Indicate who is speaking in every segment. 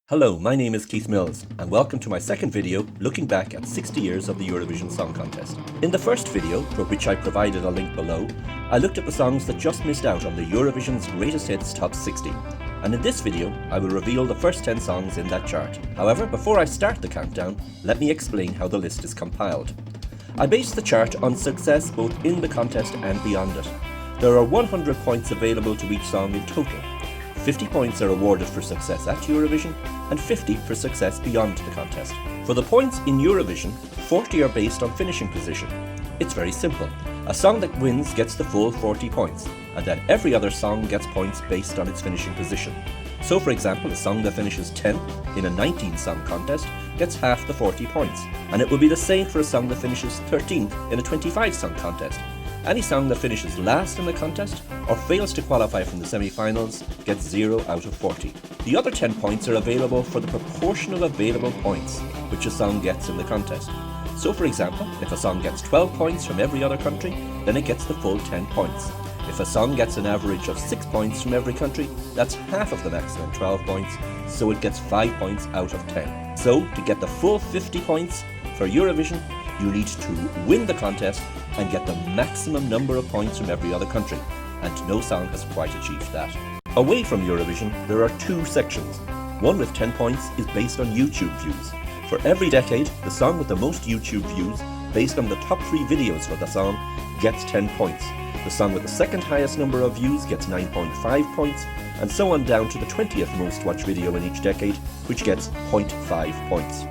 Speaker 1: Hello, my name is Keith Mills, and welcome to my second video looking back at 60 years of the Eurovision Song Contest. In the first video, for which I provided a link below, I looked at the songs that just missed out on the Eurovision's Greatest Hits Top 60. And in this video, I will reveal the first 10 songs in that chart. However, before I start the countdown, let me explain how the list is compiled. I based the chart on success both in the contest and beyond it. There are 100 points available to each song in total. 50 points are awarded for success at Eurovision, and 50 for success beyond the contest. For the points in Eurovision, 40 are based on finishing position. It's very simple. A song that wins gets the full 40 points, and then every other song gets points based on its finishing position. So for example, a song that finishes 10th in a 19-song contest gets half the 40 points, and it will be the same for a song that finishes 13th in a 25-song contest. Any song that finishes last in the contest or fails to qualify from the semi-finals gets 0 out of 40. The other 10 points are available for the proportional available points which a song gets in the contest. So for example, if a song gets 12 points from every other country, then it gets the full 10 points. If a song gets an average of 6 points from every country, that's half of the maximum 12 points, so it gets 5 points out of 10. So to get the full 50 points for Eurovision, you need to win the contest and get the maximum number of points from every other country, and no song has quite achieved that. Away from Eurovision, there are two sections. One with 10 points is based on YouTube views. For every decade, the song with the most YouTube views, based on the top 3 videos for the song, gets 10 points. The song with the second highest number of views gets 9.5 points, and so on down to the 20th most watched video in each decade, which gets 0.5 points.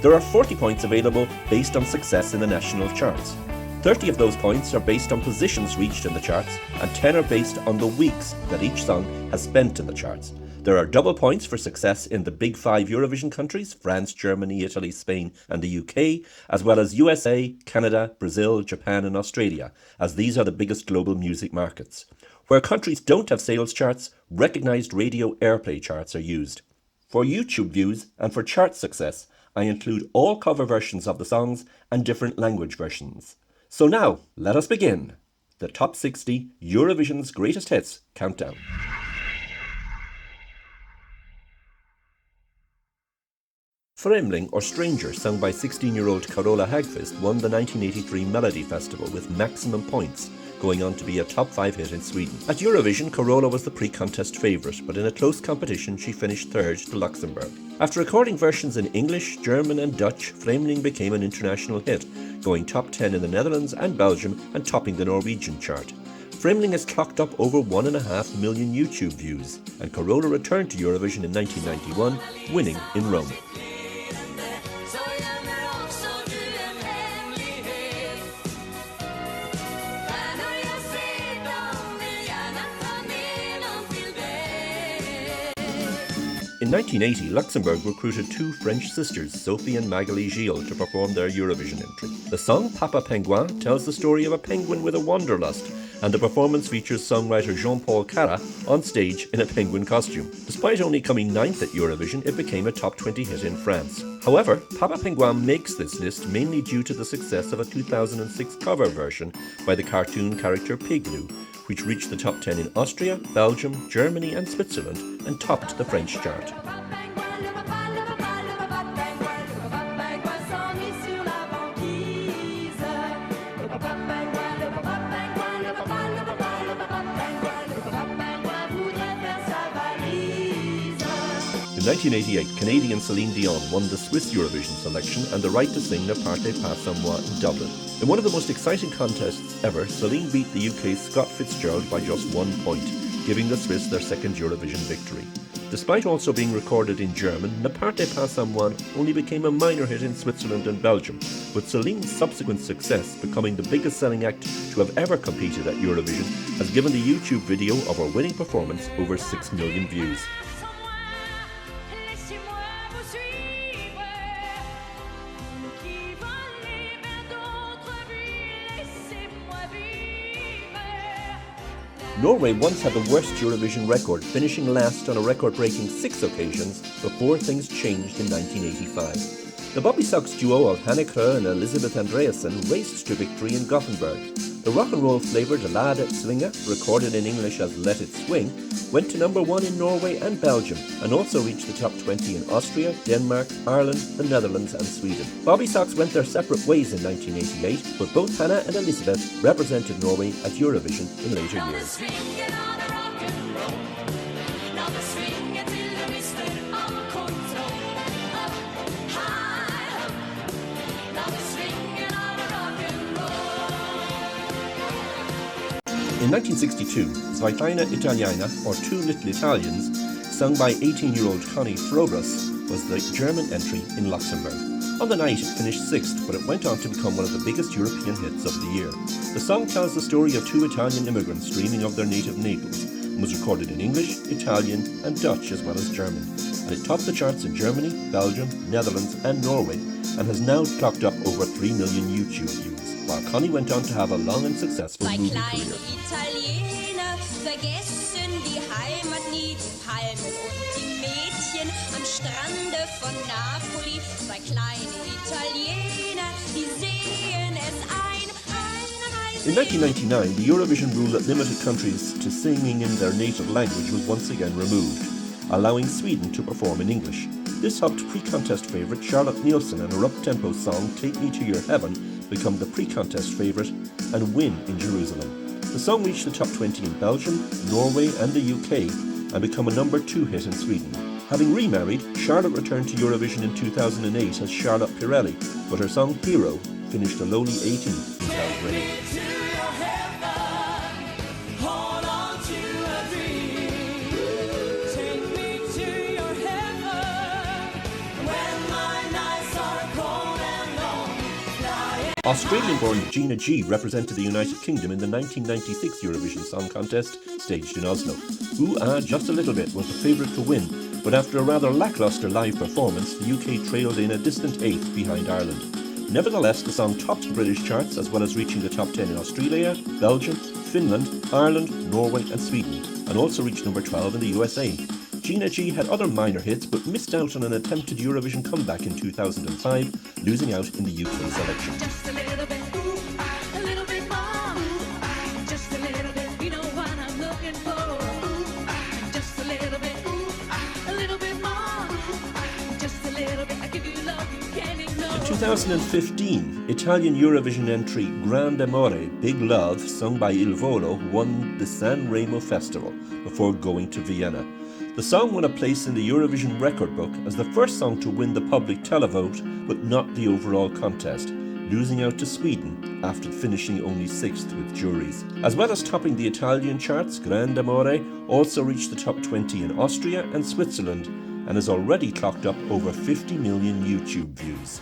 Speaker 1: There are 40 points available based on success in the national charts. 30 of those points are based on positions reached in the charts, and 10 are based on the weeks that each song has spent in the charts. There are double points for success in the big 5 Eurovision countries, France, Germany, Italy, Spain and the UK, as well as USA, Canada, Brazil, Japan and Australia, as these are the biggest global music markets. Where countries don't have sales charts, recognised radio airplay charts are used. For YouTube views and for chart success, I include all cover versions of the songs and different language versions. So now, let us begin the Top 60 Eurovision's Greatest Hits Countdown. Främling or Stranger, sung by 16-year-old Carola Häggkvist, won the 1983 Melody Festival with maximum points, going on to be a top 5 hit in Sweden. At Eurovision, Carola was the pre-contest favourite, but in a close competition she finished third to Luxembourg. After recording versions in English, German and Dutch, Främling became an international hit, going top 10 in the Netherlands and Belgium and topping the Norwegian chart. Främling has clocked up over 1.5 million YouTube views, and Carola returned to Eurovision in 1991, winning in Rome. In 1980, Luxembourg recruited 2 French sisters, Sophie and Magaly, to perform their Eurovision entry. The song Papa Pingouin tells the story of a penguin with a wanderlust, and the performance features songwriter Jean-Paul Cara on stage in a penguin costume. Despite only coming 9th at Eurovision, it became a top 20 hit in France. However, Papa Pingouin makes this list mainly due to the success of a 2006 cover version by the cartoon character Pigou, which reached the top 10 in Austria, Belgium, Germany and Switzerland and topped the French chart. In 1988, Canadian Céline Dion won the Swiss Eurovision selection and the right to sing the Partez in Dublin. In one of the most exciting contests ever, Céline beat the UK's Scott Fitzgerald by just 1 point, giving the Swiss their second Eurovision victory. Despite also being recorded in German, Ne Partez pas sans moi only became a minor hit in Switzerland and Belgium, with Celine's subsequent success becoming the biggest selling act to have ever competed at Eurovision, has given the YouTube video of her winning performance over 6 million views. Norway once had the worst Eurovision record, finishing last on a record-breaking 6 occasions before things changed in 1985. The Bobbysocks duo of Hanneke and Elisabeth Andreasen raced to victory in Gothenburg. The rock and roll flavoured Laat Swinge, recorded in English as Let It Swing, went to number 1 in Norway and Belgium, and also reached the top 20 in Austria, Denmark, Ireland, the Netherlands and Sweden. Bobbysocks went their separate ways in 1988, but both Hannah and Elisabeth represented Norway at Eurovision in later years. In 1962, Zwei Kleine, Italiener, or Two Little Italians, sung by 18-year-old Conny Froboess, was the German entry in Luxembourg. On the night, it finished 6th, but it went on to become one of the biggest European hits of the year. The song tells the story of two Italian immigrants dreaming of their native Naples, and was recorded in English, Italian, and Dutch as well as German. And it topped the charts in Germany, Belgium, Netherlands, and Norway, and has now clocked up over 3 million YouTube views, while Conny went on to have a long and successful movie career.
Speaker 2: Italiener vergessen die Heimat nie, Palmen und die Mädchen am Strande von Napoli. Zwei kleine Italiener, die sehen es ein.
Speaker 1: In 1999, the Eurovision rule that limited countries to singing in their native language was once again removed, allowing Sweden to perform in English. This helped pre-contest favourite Charlotte Nilsson and her up-tempo song Take Me to Your Heaven become the pre-contest favourite and win in Jerusalem. The song reached the top 20 in Belgium, Norway and the UK and become a number 2 hit in Sweden. Having remarried, Charlotte returned to Eurovision in 2008 as Charlotte Pirelli, but her song Hero finished a lowly 18th in Belgrade. Australian-born Gina represented the United Kingdom in the 1996 Eurovision Song Contest, staged in Oslo. Ooh Ah Just a Little Bit was the favourite to win, but after a rather lacklustre live performance, the UK trailed in a distant 8th behind Ireland. Nevertheless, the song topped the British charts as well as reaching the top 10 in Australia, Belgium, Finland, Ireland, Norway and Sweden, and also reached number 12 in the USA. Gina had other minor hits but missed out on an attempted Eurovision comeback in 2005, losing out in the UK's election.
Speaker 2: Just a little bit, ooh, a little bit more, ooh, just a little bit, you know what I'm looking for, ooh, just a little bit, ooh, a little bit more, ooh, just a little bit, I give you love you can't ignore.
Speaker 1: In 2015, Italian Eurovision entry Grande Amore, Big Love, sung by Il Volo, won the San Remo Festival before going to Vienna. The song won a place in the Eurovision record book as the first song to win the public televote, but not the overall contest, losing out to Sweden after finishing only 6th with juries. As well as topping the Italian charts, Grande Amore also reached the top 20 in Austria and Switzerland and has already clocked up over 50 million YouTube views.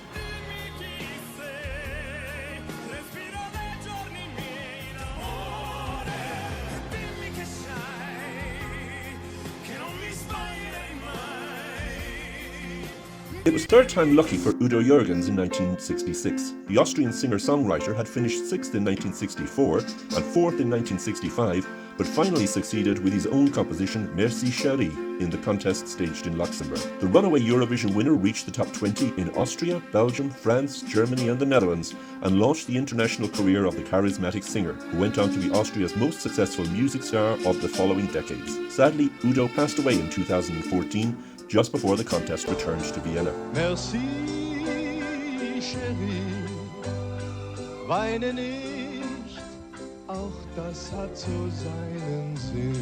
Speaker 1: It was third time lucky for Udo Jürgens in 1966. The Austrian singer-songwriter had finished 6th in 1964 and 4th in 1965, but finally succeeded with his own composition Merci Chérie in the contest staged in Luxembourg. The runaway Eurovision winner reached the top 20 in Austria, Belgium, France, Germany and the Netherlands and launched the international career of the charismatic singer, who went on to be Austria's most successful music star of the following decades. Sadly, Udo passed away in 2014, just before the contest returned to Vienna.
Speaker 3: Merci, Chérie, weine nicht, auch das hat so seinen Sinn.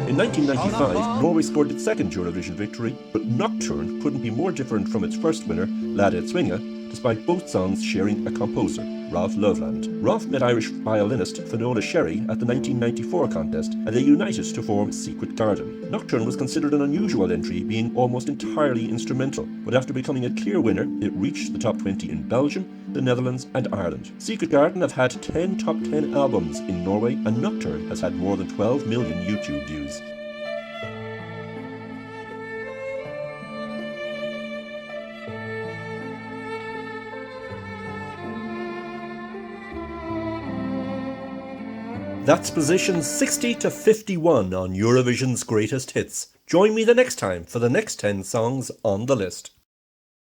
Speaker 1: In 1995, Norway scored its second Eurovision victory, but Nocturne couldn't be more different from its first winner, Laat Het Swinge, despite both songs sharing a composer, Rolf Løvland. Rolf met Irish violinist Finola Sherry at the 1994 contest, and they united to form Secret Garden. Nocturne was considered an unusual entry, being almost entirely instrumental, but after becoming a clear winner, it reached the top 20 in Belgium, the Netherlands and Ireland. Secret Garden have had 10 top 10 albums in Norway, and Nocturne has had more than 12 million YouTube views. That's positions 60 to 51 on Eurovision's greatest hits. Join me the next time for the next 10 songs on the list.